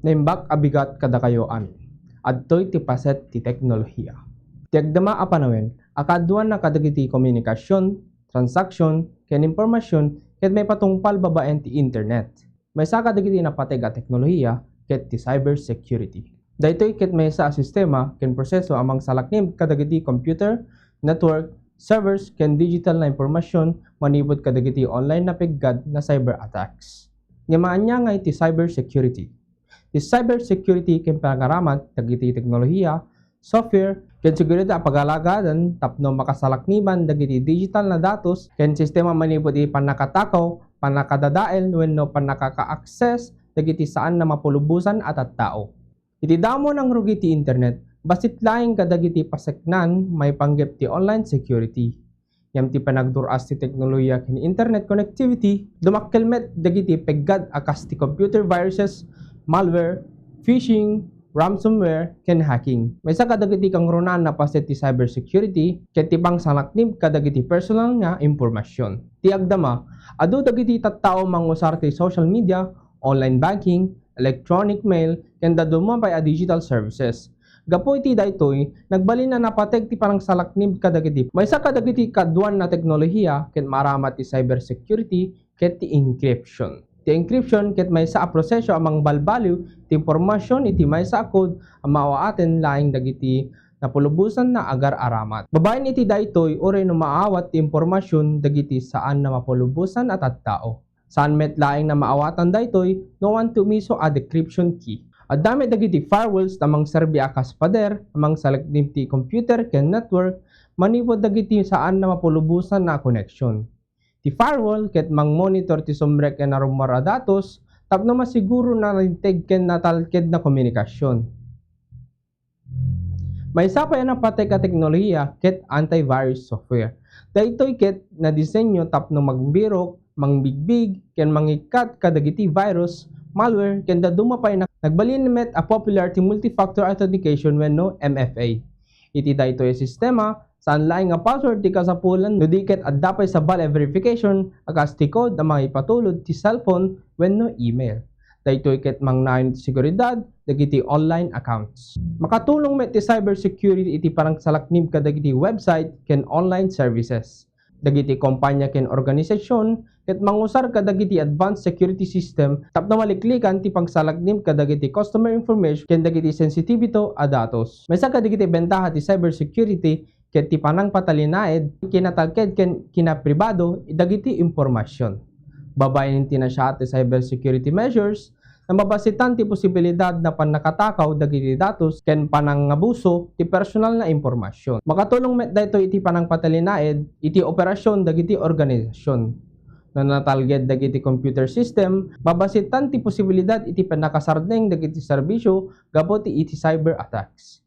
Naimbak abigat kada kayo amin. Adtoy ti paset ti teknolohiya. Ti agdama a panawin, akaduan na kadagiti komunikasyon, transaksyon, ken impormasyon, ket may patungpal babaen ti internet. May sa kadagiti napateg a teknolohiya, ket ti cybersecurity. Daytoy ket may sa sistema, ken proseso amang salaknib kadagiti computer, network, servers, ken digital na impormasyon, manibot kadagiti online na piggad na cyber attacks. Ngamaan niya nga iti cybersecurity. Ti cybersecurity ken pangaramat dagiti teknolohiya, software, ken seguridad a pagalagadan tapno makasalakniban dagiti digital na datos ken sistema manipod iti panakatakaw, panakadadael wenno panakaka-access dagiti saan na mapulubusan at tao. Iti damo ng rugi ti internet, basit laing kadagiti paseknan may panggep ti online security. Yam ti panagduras ti teknolohiya ken internet connectivity, dumakkelmet dagiti peggad akas ti computer viruses, malware, phishing, ransomware, ken hacking. May sa kadagiti kang runan na paset ti cybersecurity ket ti pangsalaknib kadagiti personal nga impormasyon. Ti agdama, adu dagiti tattao mangusar ti social media, online banking, electronic mail, ken dadumapay a digital services. Gapo iti daytoy, nagbalin na napateg ti pangsalaknib kadagiti. May sa kadagiti kaduan na teknolohiya ken maramat ti cybersecurity ket ti encryption. Ti encryption ket may sa proseso amang balbaliw ti impormasyon iti may sa code ang maawaaten laing dagiti napulubusan na agar-aramat. Babaen iti daytoy uri no maawat ti impormasyon dagiti saan na mapulubusan at tao. Saan met laing na maawatan daytoy no wan tumiso a decryption key. At dami dagiti firewalls amang serbi akas pader amang salaknib ti computer ken network manipod dagiti saan na mapulubusan na connection. Ti firewall ket mang-monitor ti sumrek ken narumara datos tapno masiguro na rinteg ken natalked na komunikasyon. May sapay na patay ka teknolohiya ket antivirus software. Daytoy ket na disenyo tapno magbirok, mangbigbig ken mangikat kadagiti virus, malware ken dadumapay na nagbalin met a popular ti multi-factor authentication wenno MFA. Iti daytoy sistema saan laing nga password ti kasapulan no diket addapay sa bale verification akas ti code na maipatulod ti cellphone wenno email. Daytoy ket mangnayon ti seguridad dagiti online accounts. Makatulong met ti cybersecurity iti panangsalaknib kadagiti website ken online services. Dagiti kompanya ken organisasyon ket mangusar kadagiti advanced security system tapno maliklikan ti pagsalaknib kadagiti customer information ken dagiti sensitivito a datos. May sa kadagiti bentaha ti cybersecurity ket ti panang patalinaed kinatalked ken kinapribado dagiti impormasyon. Babayen ti na siya ti cybersecurity measures na mabasitan ti posibilidad na panakatakaw dagiti datos ken panangabuso ti personal na impormasyon. Makatulong met daytoy iti panang patalinaed iti operasyon dagiti organisasyon. Na natalged dagiti computer system, mabasitan ti posibilidad iti panakasardeng dagiti serbisyo gapo ti iti cyber attacks.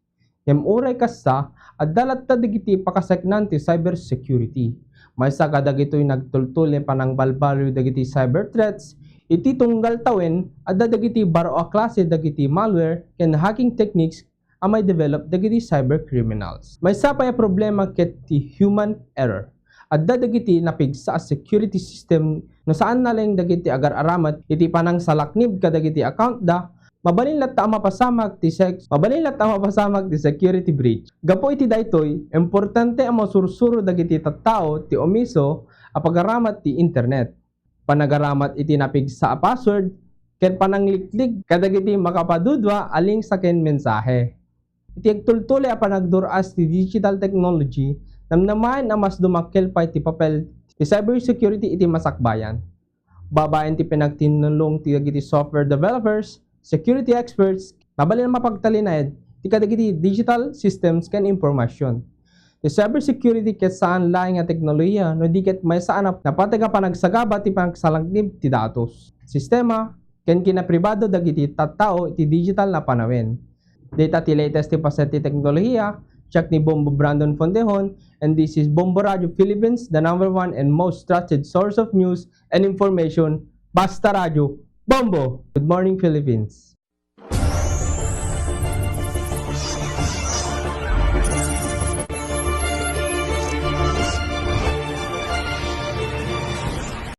Uray kasta, addalat ta dagiti pakaseknan ti cybersecurity. May sa kadagitoy nagtultul panang balbaliw dagiti cyber threats, iti tunggal tawen adda dagiti baro a klase dagiti malware ken hacking techniques a may develop dagiti cyber criminals. May sa pay problema ket ti human error. Adda dagiti napigsa a security system no saan naling dagiti agar-aramat iti panang salaknib kadagiti account da mabalin latta mapasamag ti security breach. Gapo iti daytoy, importante ang masursuro dagiti tattao ti omiso a pagaramat ti internet. Panagaramat iti napigsa a password ken panangliklik kadagiti makapadudwa aling sa ken mensahe. Iti agtultuli a panagduras ti digital technology namnamayan a mas dumakkel pa iti papel ti cybersecurity iti masakbayan. Babaen ti pinagtinulong ti dagiti software developers, security experts, mabalin mapagtalinaed ti kadagiti digital systems ken impormasyon. Ti cybersecurity ket saan laing nga teknolohiya no diket may saan napateg a panagsagaba ti pangsalaknib ti datos. Sistema ken kinapribado dagiti tattao iti digital na panawin. Data ti latest ti paset ti teknolohiya, check ni Bombo Brandon Fondejon, and this is Bombo Radio Philippines, the #1 and most trusted source of news and information. Basta Radio, Bombo! Good morning, Philippines!